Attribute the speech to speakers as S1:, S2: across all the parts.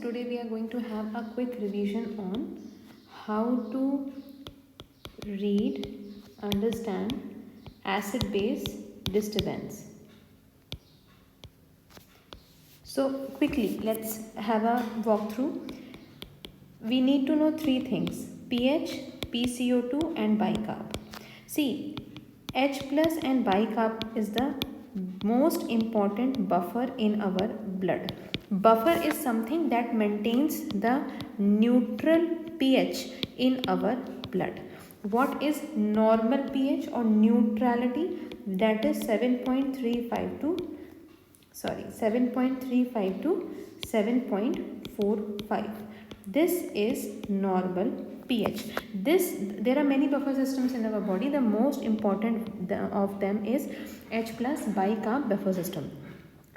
S1: today we are going to have a quick revision on how to read, understand acid-base disturbance. So quickly, let's have a walkthrough. We need to know three things: pH, PCO2 and bicarb. See, H plus and bicarb is the most important buffer in our blood. Buffer is something that maintains the neutral pH in our blood. What is normal pH or neutrality? That is 7.35 to 7.35 to 7.45. This is normal pH. There are many buffer systems in our body. The most important of them is H plus bicarb buffer system.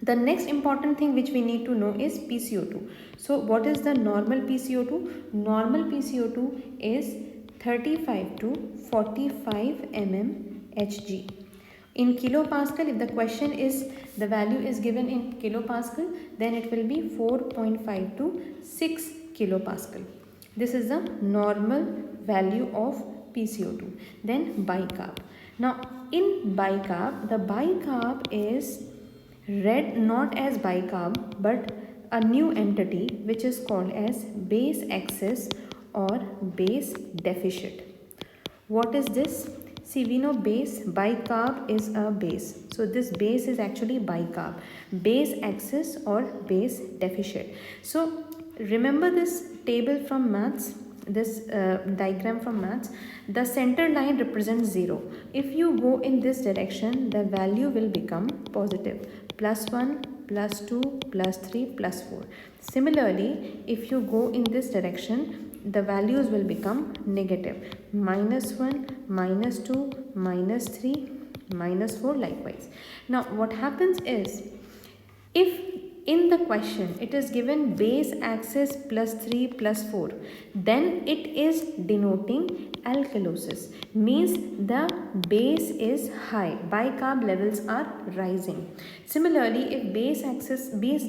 S1: The next important thing which we need to know is PCO2. So what is the normal PCO2? Normal PCO2 is 35 to 45 mmHg. In kilopascal, if the question is the value is given in kilopascal, then it will be 4.5 to 6 kilopascal. This is the normal value of PCO2. Then bicarb. Now in bicarb, the bicarb is read not as bicarb but a new entity which is called as base excess or base deficit. What is this? See, we know base, bicarb is a base. So this base is actually bicarb. Base excess or base deficit. So remember this table from maths, this diagram from maths. The center line represents 0. If you go in this direction, the value will become positive. +1, +2, +3, +4. Similarly, if you go in this direction, the values will become negative. -1, -2, -3, -4 likewise. Now what happens is, if in the question it is given base axis +3 +4, then it is denoting alkalosis, means the base is high, bicarb levels are rising. Similarly, if base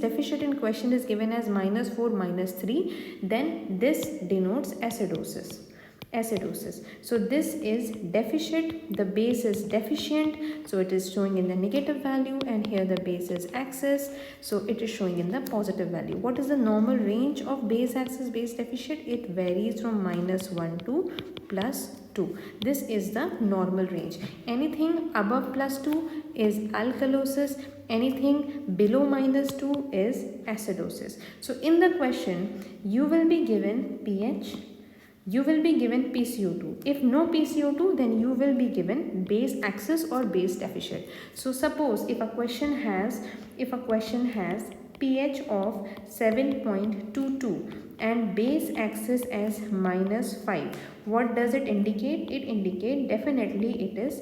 S1: deficit in question is given as -4 -3, then this denotes acidosis. So this is deficit, the base is deficient, so it is showing in the negative value, and here the base is excess, so it is showing in the positive value. What is the normal range of base excess, base deficit? It varies from -1 to +2. This is the normal range. Anything above +2 is alkalosis, anything below -2 is acidosis. So in the question you will be given pH, you will be given PCO2. If no PCO2, then you will be given base excess or base deficit. So suppose if a question has pH of 7.22 and base excess as -5, what does it indicate? It indicates definitely it is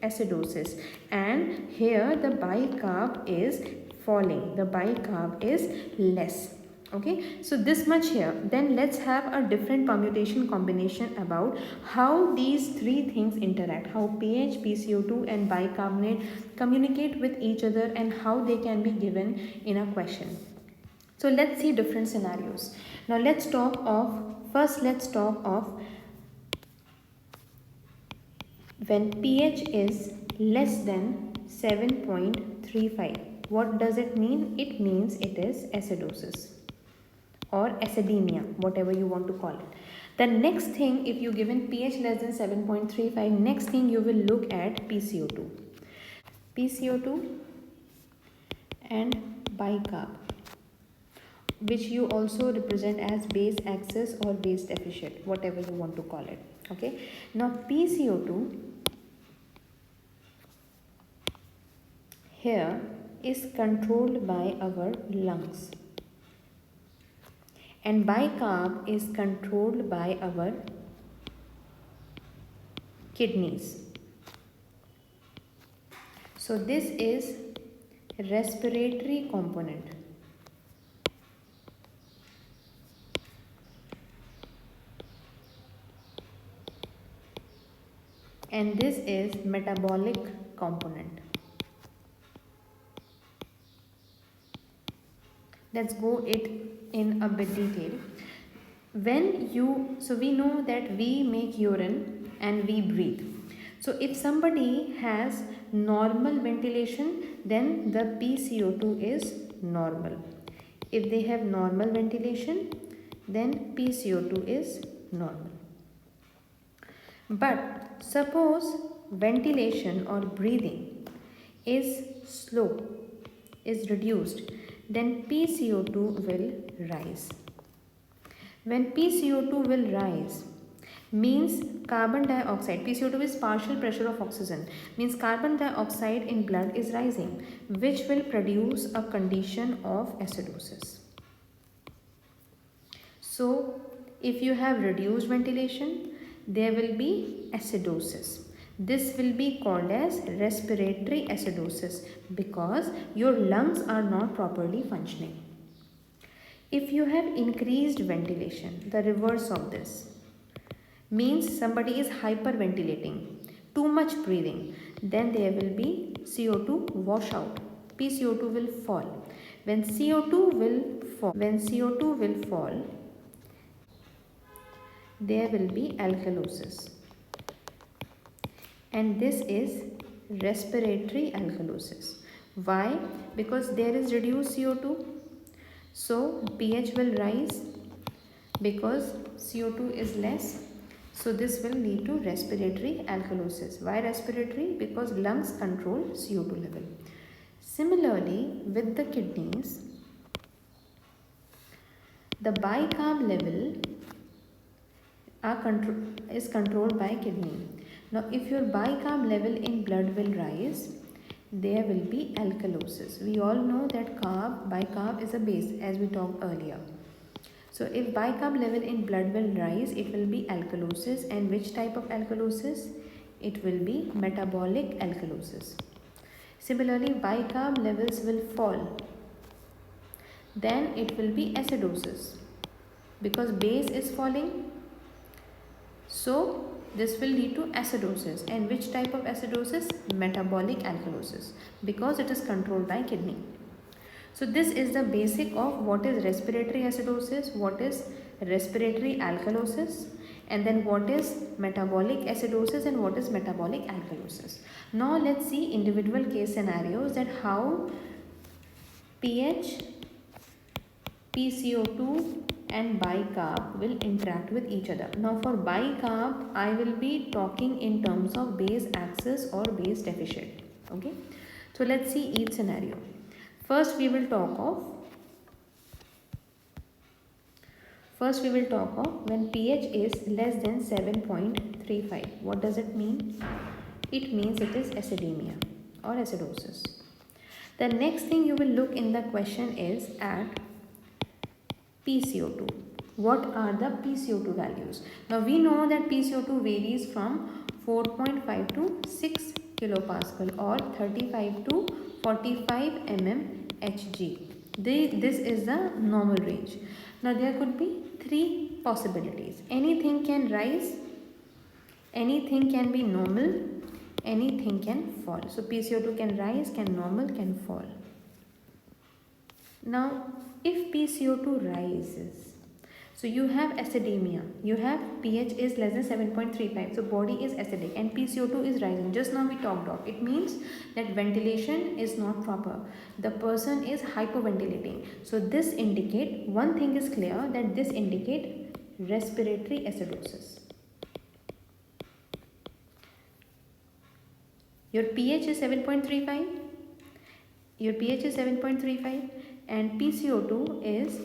S1: acidosis, and here the bicarb is falling, the bicarb is less. Okay, so this much here. Then let's have a different permutation combination about how these three things interact, how pH, PCO2 and bicarbonate communicate with each other, and how they can be given in a question. So let's see different scenarios. Now let's talk of when pH is less than 7.35. What does it mean? It means it is acidosis or acidemia, whatever you want to call it. The next thing, if you given pH less than 7.35, next thing you will look at PCO2 and bicarb, which you also represent as base excess or base deficit, whatever you want to call it. Okay, now PCO2 here is controlled by our lungs, and bicarb is controlled by our kidneys. So this is respiratory component, and this is metabolic component. Let's go it in a bit detail. So we know that we make urine and we breathe. So if somebody has normal ventilation, then the PCO2 is normal. If they have normal ventilation, then PCO2 is normal. But suppose ventilation or breathing is slow, is reduced, then PCO2 will rise. When PCO2 will rise, means carbon dioxide, PCO2 is partial pressure of oxygen, means carbon dioxide in blood is rising, which will produce a condition of acidosis. So, if you have reduced ventilation, there will be acidosis. This will be called as respiratory acidosis because your lungs are not properly functioning. If you have increased ventilation, the reverse of this means somebody is hyperventilating, too much breathing, then there will be CO2 washout. PCO2 will fall. When CO2 will fall, there will be alkalosis. And this is respiratory alkalosis. Why? Because there is reduced CO2. So pH will rise because CO2 is less. So this will lead to respiratory alkalosis. Why respiratory? Because lungs control CO2 level. Similarly, with the kidneys, the bicarb level is controlled by kidney. Now, if your bicarb level in blood will rise, there will be alkalosis. We all know that bicarb is a base, as we talked earlier. So if bicarb level in blood will rise, it will be alkalosis. And which type of alkalosis? It will be metabolic alkalosis. Similarly, bicarb levels will fall. Then it will be acidosis because base is falling. So this will lead to acidosis. And which type of acidosis? Metabolic alkalosis because it is controlled by kidney. So this is the basic of what is respiratory acidosis, what is respiratory alkalosis, and then what is metabolic acidosis and what is metabolic alkalosis. Now let's see individual case scenarios that how pH, PCO2 and bicarb will interact with each other. Now for bicarb, I will be talking in terms of base axis or base deficit. Okay. So let's see each scenario. First we will talk of when pH is less than 7.35. What does it mean? It means it is acidemia or acidosis. The next thing you will look in the question is at PCO2. What are the PCO2 values? Now we know that PCO2 varies from 4.5 to 6 kilopascal or 35 to 45 mmHg. This is the normal range. Now there could be three possibilities. Anything can rise, anything can be normal, anything can fall. So PCO2 can rise, can normal, can fall. Now if PCO2 rises, so you have acidemia, you have pH is less than 7.35, so body is acidic and PCO2 is rising. Just now we talked of, it means that ventilation is not proper, the person is hyperventilating. So this indicate, one thing is clear, that this indicate respiratory acidosis. Your pH is 7.35, and PCO2 is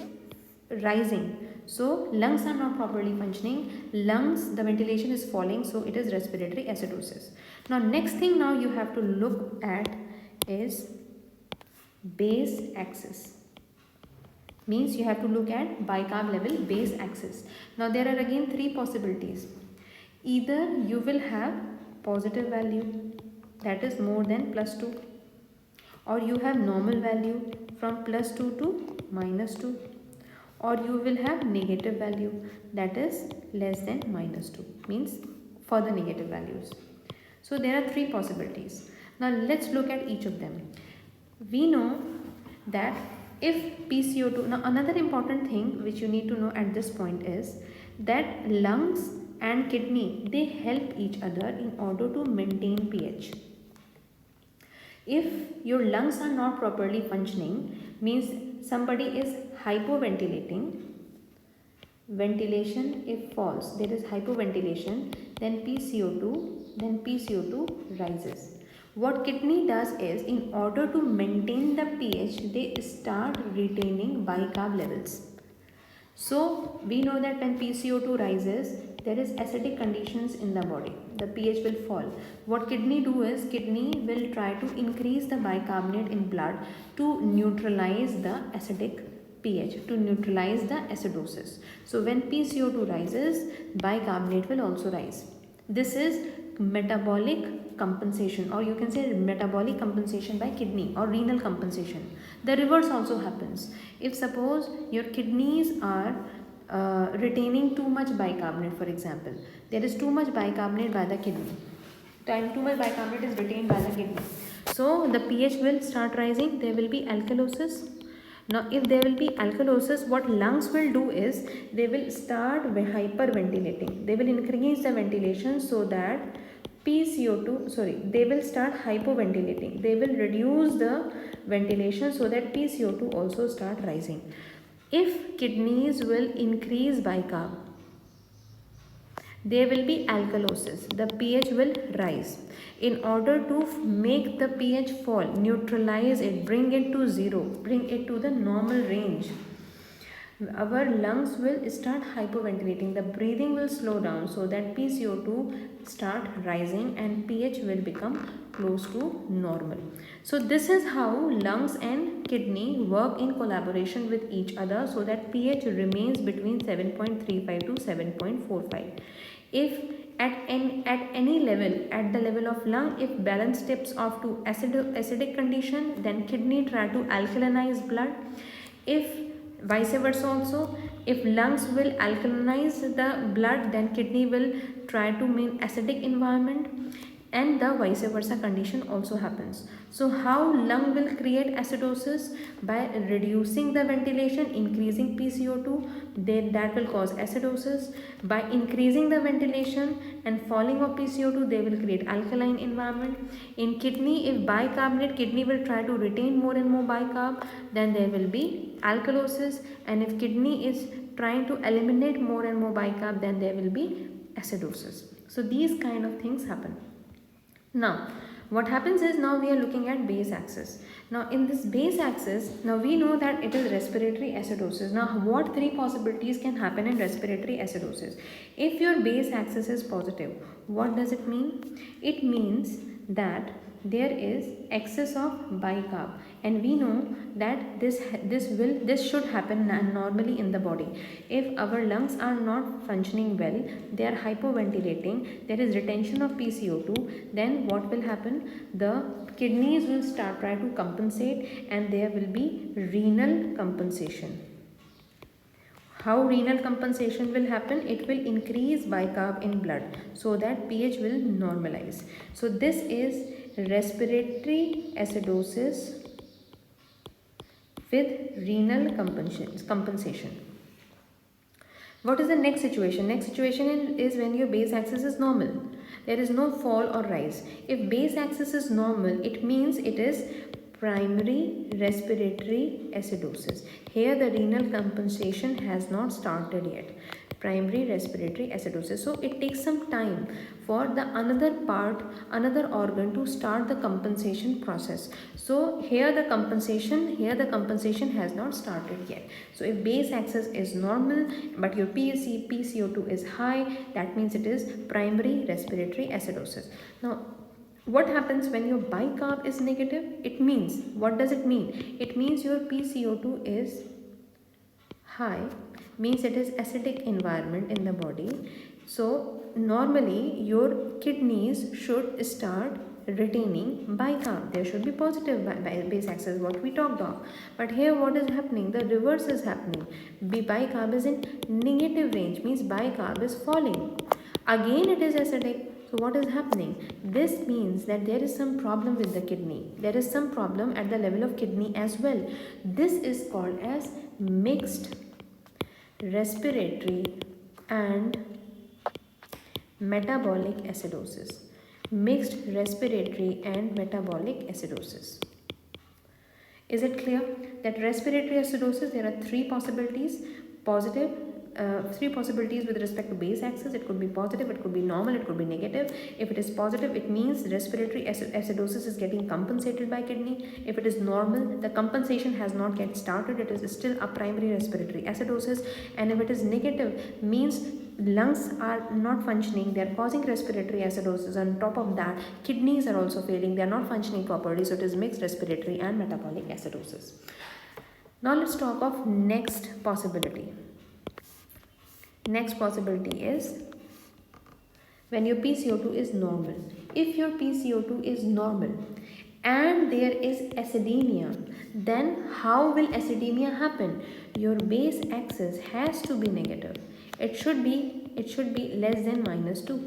S1: rising. So lungs are not properly functioning, the ventilation is falling, so it is respiratory acidosis. Now next thing now you have to look at is base axis. Means you have to look at bicarb level base axis. Now there are again three possibilities. Either you will have positive value, that is more than +2, or you have normal value from +2 to -2, or you will have negative value, that is less than -2, means further negative values. So there are three possibilities. Now let's look at each of them. We know that if PCO2, now another important thing which you need to know at this point is that lungs and kidney, they help each other in order to maintain pH. If your lungs are not properly functioning, means somebody is hypoventilating, ventilation if false, there is hypoventilation, then PCO2 rises. What kidney does is, in order to maintain the pH, they start retaining bicarb levels. So we know that when PCO2 rises, there is acidic conditions in the body. The pH will fall. What kidney do is, kidney will try to increase the bicarbonate in blood to neutralize the acidic pH, to neutralize the acidosis. So when PCO2 rises, bicarbonate will also rise. This is metabolic compensation, or you can say metabolic compensation by kidney, or renal compensation. The reverse also happens. If suppose your kidneys are retaining too much bicarbonate, for example, there is too much bicarbonate by the kidney, too much bicarbonate is retained by the kidney, so the pH will start rising, there will be alkalosis. Now if there will be alkalosis, what lungs will do is, they will start hyperventilating, they will increase the ventilation so that they will start hypoventilating, they will reduce the ventilation so that PCO2 also start rising. If kidneys will increase bicarb, there will be alkalosis, the pH will rise. In order to make the pH fall, neutralize it, bring it to zero, bring it to the normal range, our lungs will start hypoventilating, the breathing will slow down so that PCO2 start rising and pH will become close to normal. So this is how lungs and kidney work in collaboration with each other so that pH remains between 7.35 to 7.45. If at any level, at the level of lung, if balance tips off to acidic condition, then kidney try to alkalinize blood. If vice versa also, if lungs will alkalinize the blood, then kidney will try to maintain acidic environment, and the vice versa condition also happens. So how lung will create acidosis? By reducing the ventilation, increasing PCO2, then that will cause acidosis. By increasing the ventilation and falling of PCO2, they will create alkaline environment. In kidney, if bicarbonate, kidney will try to retain more and more bicarb, then there will be alkalosis, and if kidney is trying to eliminate more and more bicarb, then there will be acidosis. So these kind of things happen. Now what happens is, now we are looking at base axis. Now in this base axis, now we know that it is respiratory acidosis. Now what three possibilities can happen in respiratory acidosis? If your base axis is positive, what does it mean? It means that there is excess of bicarb, and we know that this should happen normally in the body. If our lungs are not functioning well, they are hypoventilating, there is retention of PCO2, then what will happen? The kidneys will start try to compensate, and there will be renal compensation. How renal compensation will happen? It will increase bicarb in blood so that pH will normalize. So this is respiratory acidosis with renal compensation. What is the next situation? Next situation is when your base axis is normal. There is no fall or rise. If base axis is normal, it means it is primary respiratory acidosis. Here the renal compensation has not started yet. Primary respiratory acidosis. So it takes some time for the another organ to start the compensation process. So here the compensation has not started yet. So if base axis is normal but your PCO2 is high, that means it is primary respiratory acidosis. Now what happens when your bicarb is negative? It means, what does it mean? It means your PCO2 is high, means it is acidic environment in the body. So normally your kidneys should start retaining bicarb. There should be positive base axis, what we talked of. But here what is happening? The reverse is happening. Bicarb is in negative range, means bicarb is falling. Again it is acidic. So what is happening? This means that there is some problem with the kidney. There is some problem at the level of kidney as well. This is called as mixed respiratory and metabolic acidosis. Mixed respiratory and metabolic acidosis. Is it clear that respiratory acidosis, there are three possibilities. Three possibilities with respect to base axis. It could be positive, it could be normal, it could be negative. If it is positive, it means respiratory acidosis is getting compensated by kidney. If it is normal, the compensation has not yet started, it is still a primary respiratory acidosis. And if it is negative, means lungs are not functioning, they are causing respiratory acidosis. On top of that, kidneys are also failing, they are not functioning properly. So it is mixed respiratory and metabolic acidosis. Now let's talk of next possibility. Next possibility is when your PCO2 is normal. If your PCO2 is normal and there is acidemia, then how will acidemia happen? Your base axis has to be negative. It should be less than -2.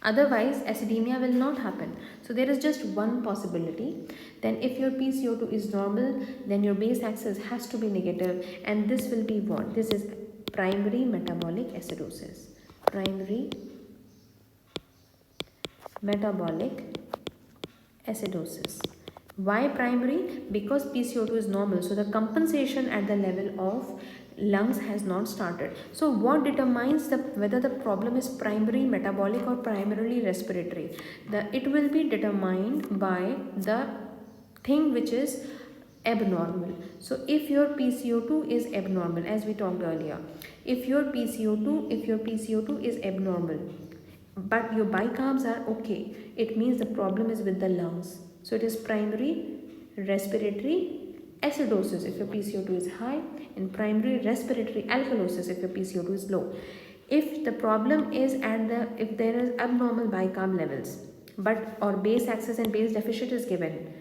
S1: Otherwise, acidemia will not happen. So there is just one possibility. Then if your PCO2 is normal, then your base axis has to be negative, and this will be what? This is primary metabolic acidosis. Primary metabolic acidosis. Why primary? Because PCO2 is normal. So the compensation at the level of lungs has not started. So what determines whether the problem is primary metabolic or primarily respiratory? It will be determined by the thing which is abnormal. So if your PCO2 is abnormal, as we talked earlier, if your PCO2 is abnormal but your bicarbs are okay, it means the problem is with the lungs. So it is primary respiratory acidosis if your PCO2 is high, and primary respiratory alkalosis if your PCO2 is low. If the problem is if there is abnormal bicarb levels, or base axis and base deficit is given,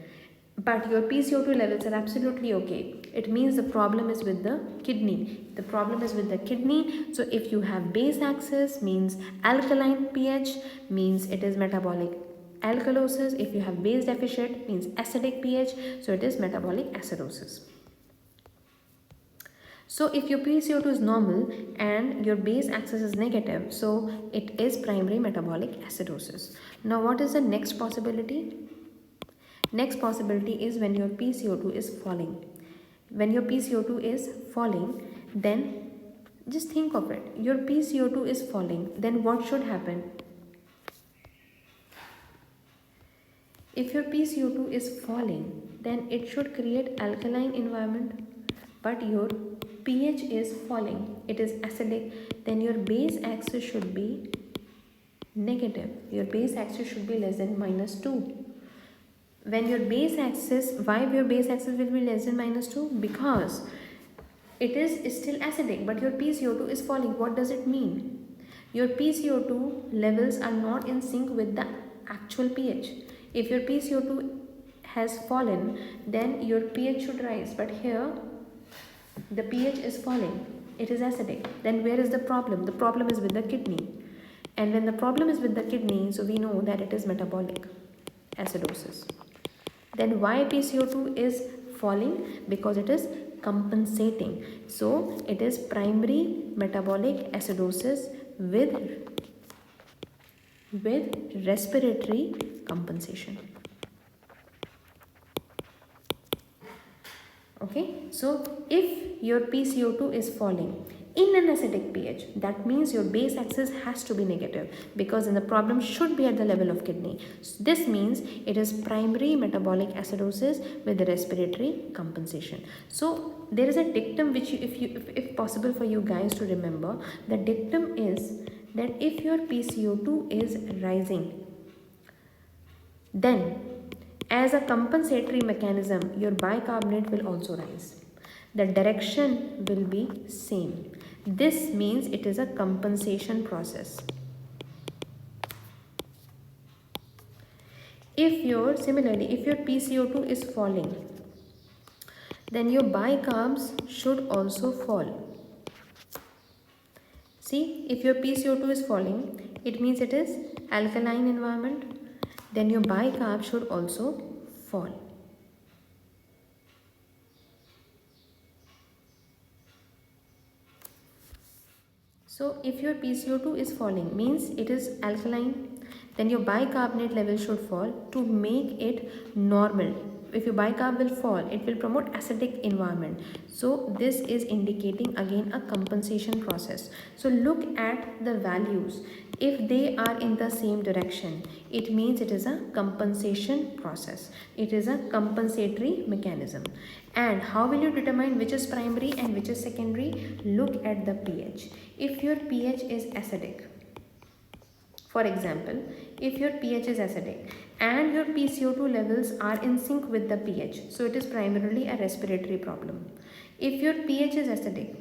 S1: but your PCO2 levels are absolutely okay, it means the problem is with the kidney. The problem is with the kidney. So if you have base axis, means alkaline pH, means it is metabolic alkalosis. If you have base deficit, means acidic pH, so it is metabolic acidosis. So if your PCO2 is normal and your base axis is negative, so it is primary metabolic acidosis. Now what is the next possibility? Next possibility is when your PCO2 is falling. When your PCO2 is falling, then just think of it. Your PCO2 is falling, then what should happen? If your PCO2 is falling, then it should create alkaline environment, but your pH is falling, it is acidic, then your base axis should be negative. Your base axis should be less than -2. When your base axis, why your base axis will be less than -2? Because it is still acidic, but your PCO2 is falling. What does it mean? Your PCO2 levels are not in sync with the actual pH. If your PCO2 has fallen, then your pH should rise, but here the pH is falling, it is acidic. Then where is the problem? The problem is with the kidney. And when the problem is with the kidney, so we know that it is metabolic acidosis. Then why PCO2 is falling? Because it is compensating. So it is primary metabolic acidosis with respiratory compensation. Okay, so if your PCO2 is falling in an acidic pH, that means your base axis has to be negative, because then the problem should be at the level of kidney. So this means it is primary metabolic acidosis with the respiratory compensation. So there is a dictum which if possible for you guys to remember. The dictum is that if your PCO2 is rising, then as a compensatory mechanism, your bicarbonate will also rise. The direction will be same. This means it is a compensation process. Similarly, if your PCO2 is falling, then your bicarbs should also fall. See, if your PCO2 is falling, it means it is alkaline environment, then your bicarb should also fall. So if your PCO2 is falling, means it is alkaline, then your bicarbonate level should fall to make it normal. If your bicarb will fall, it will promote acidic environment. So this is indicating again a compensation process. So look at the values. If they are in the same direction, it means it is a compensation process. It is a compensatory mechanism. And how will you determine which is primary and which is secondary? Look at the pH. If your pH is acidic, for example, if your pH is acidic and your PCO2 levels are in sync with the pH, so it is primarily a respiratory problem. If your pH is acidic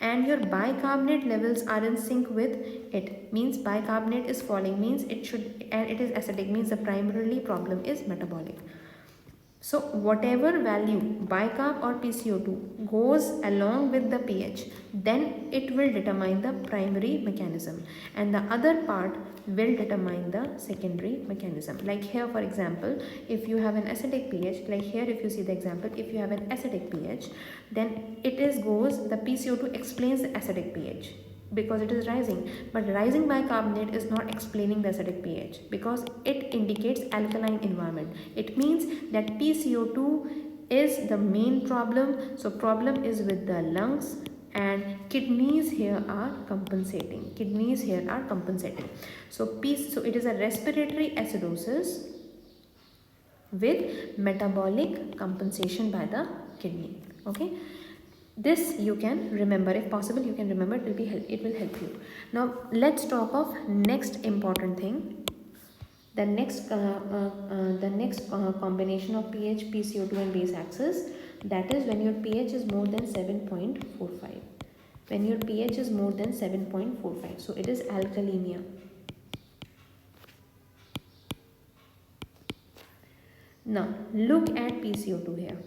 S1: and your bicarbonate levels are in sync with it, means bicarbonate is falling, means it should, and it is acidic, means the primarily problem is metabolic. So whatever value bicarb or PCO2 goes along with the pH, then it will determine the primary mechanism, and the other part will determine the secondary mechanism. Like here, for example, if you have an acidic pH, like here if you see the example, if you have an acidic pH, then it is goes, the PCO2 explains the acidic pH because it is rising, but rising bicarbonate is not explaining the acidic pH because it indicates alkaline environment. It means that PCO2 is the main problem. So problem is with the lungs, and kidneys here are compensating. Kidneys here are compensating. So it is a respiratory acidosis with metabolic compensation by the kidney. Okay. This you can remember, if possible you can remember, it will help you. Now let's talk of next important thing. The next combination of pH, PCO2 and base axis, that is when your pH is more than 7.45. When your pH is more than 7.45, so it is alkalemia. Now look at PCO2 here.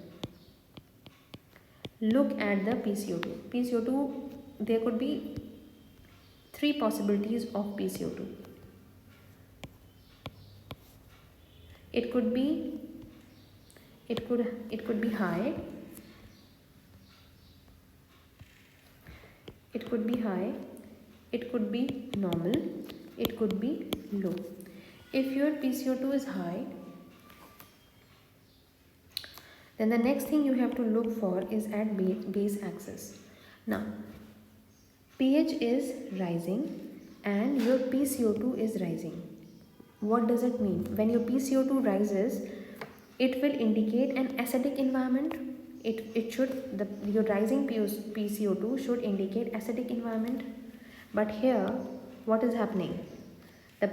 S1: Look at the PCO2. PCO2, there could be three possibilities of PCO2. It could be high. It could be high. It could be normal. It could be low. If your PCO2 is high, then the next thing you have to look for is at base axis. Now, pH is rising and your PCO2 is rising. What does it mean? When your PCO2 rises, it will indicate an acidic environment. Your rising PCO2 should indicate acidic environment. But here, what is happening? The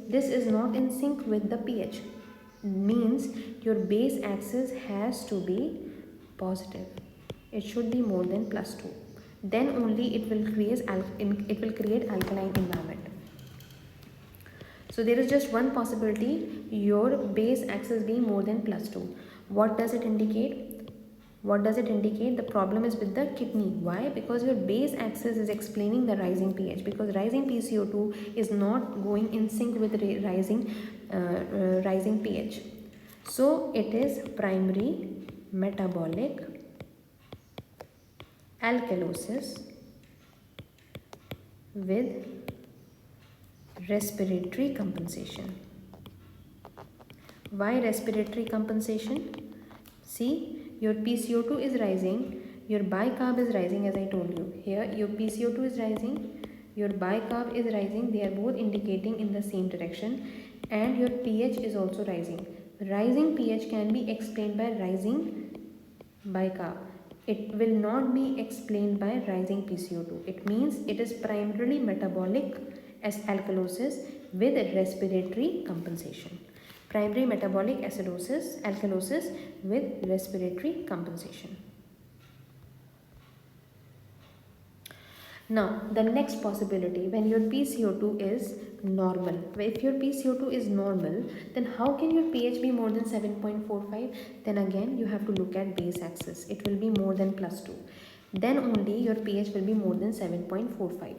S1: this is not in sync with the pH. Means your base axis has to be positive. It should be more than +2. Then only it will create alkaline environment. So there is just one possibility, your base axis being more than +2. What does it indicate? What does it indicate? The problem is with the kidney. Why? Because your base axis is explaining the rising pH, because rising PCO2 is not going in sync with rising pH. So it is primary metabolic alkalosis with respiratory compensation. Why respiratory compensation? See, your PCO2 is rising, your bicarb is rising, as I told you. Here your PCO2 is rising, your bicarb is rising. They are both indicating in the same direction, and your pH is also rising. Rising pH can be explained by rising bicarb. It will not be explained by rising PCO2. It means it is primarily metabolic as alkalosis with respiratory compensation. Primary metabolic alkalosis with respiratory compensation. Now, the next possibility, when your PCO2 is normal. If your PCO2 is normal, then how can your pH be more than 7.45? Then again, you have to look at base axis. It will be more than +2. Then only your pH will be more than 7.45.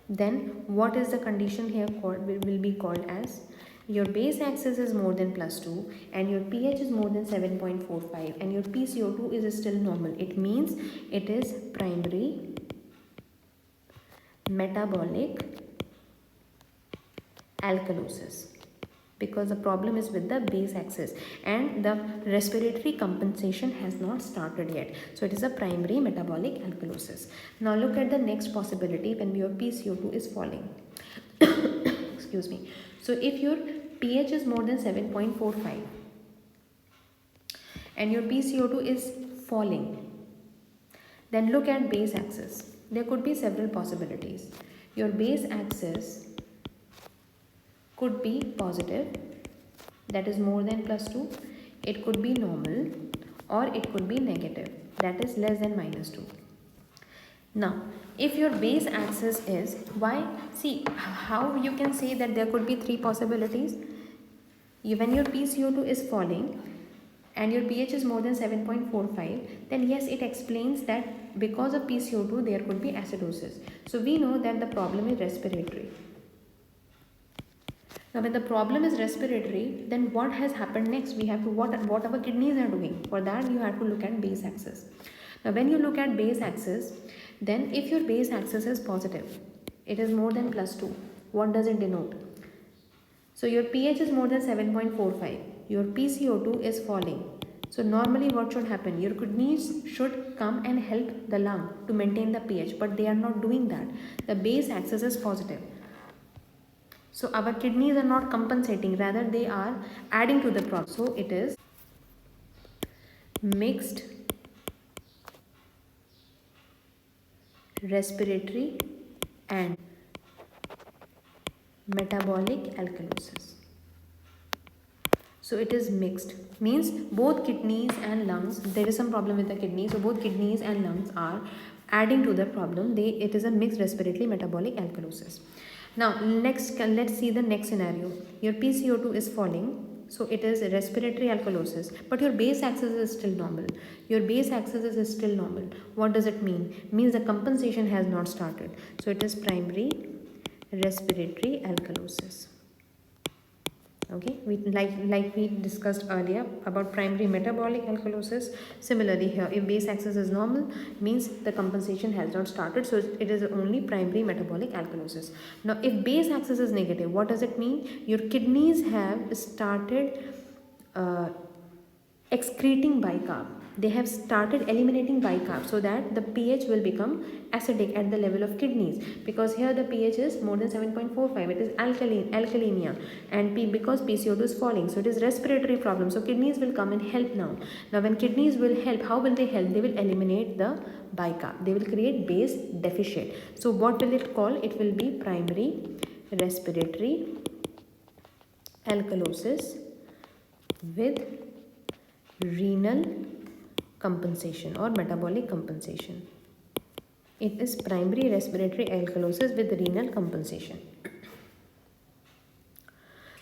S1: then what is the condition here called will be called as your base axis is more than +2 and your pH is more than 7.45 and your PCO2 is still normal. It means it is primary metabolic alkalosis, because the problem is with the base axis and the respiratory compensation has not started yet. So it is a primary metabolic alkalosis. Now look at the next possibility when your PCO2 is falling. Excuse me. So if your pH is more than 7.45 and your PCO2 is falling, then look at base axis. There could be several possibilities. Your base axis could be positive, that is more than +2. It could be normal, or it could be negative, that is less than -2. Now, if your base axis is, why? See, how you can say that there could be three possibilities. When your PCO2 is falling and your pH is more than 7.45, then yes, it explains that because of PCO2 there could be acidosis. So we know that the problem is respiratory. Now when the problem is respiratory, then what has happened next? We have to, what our kidneys are doing. For that you have to look at base axis. Now when you look at base axis, then if your base axis is positive, it is more than +2. What does it denote? So your pH is more than 7.45. Your PCO2 is falling. So normally what should happen? Your kidneys should come and help the lung to maintain the pH, but they are not doing that. The base axis is positive. So our kidneys are not compensating, rather they are adding to the problem. So it is mixed respiratory and metabolic alkalosis. So it is mixed, means both kidneys and lungs, there is some problem with the kidney, so both kidneys and lungs are adding to the problem. It is a mixed respiratory metabolic alkalosis. Now next, let's see the next scenario. Your PCO2 is falling, so it is respiratory alkalosis, but your base axis is still normal. Your base axis is still normal. What does it mean? It means the compensation has not started. So it is primary respiratory alkalosis. Okay, like we discussed earlier about primary metabolic alkalosis. Similarly here, if base axis is normal, means the compensation has not started, so it is only primary metabolic alkalosis. Now if base axis is negative, what does it mean? Your kidneys have started excreting bicarb. They have started eliminating bicarb, so that the pH will become acidic at the level of kidneys, because here the pH is more than 7.45. It is alkalemia, and because PCO2 is falling, so it is respiratory problem. So kidneys will come and help now. Now when kidneys will help, how will they help? They will eliminate the bicarb. They will create base deficit. So what will it call? It will be primary respiratory alkalosis with renal compensation or metabolic compensation. It is primary respiratory alkalosis with renal compensation.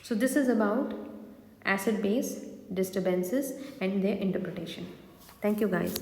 S1: So this is about acid-base disturbances and their interpretation. Thank you guys.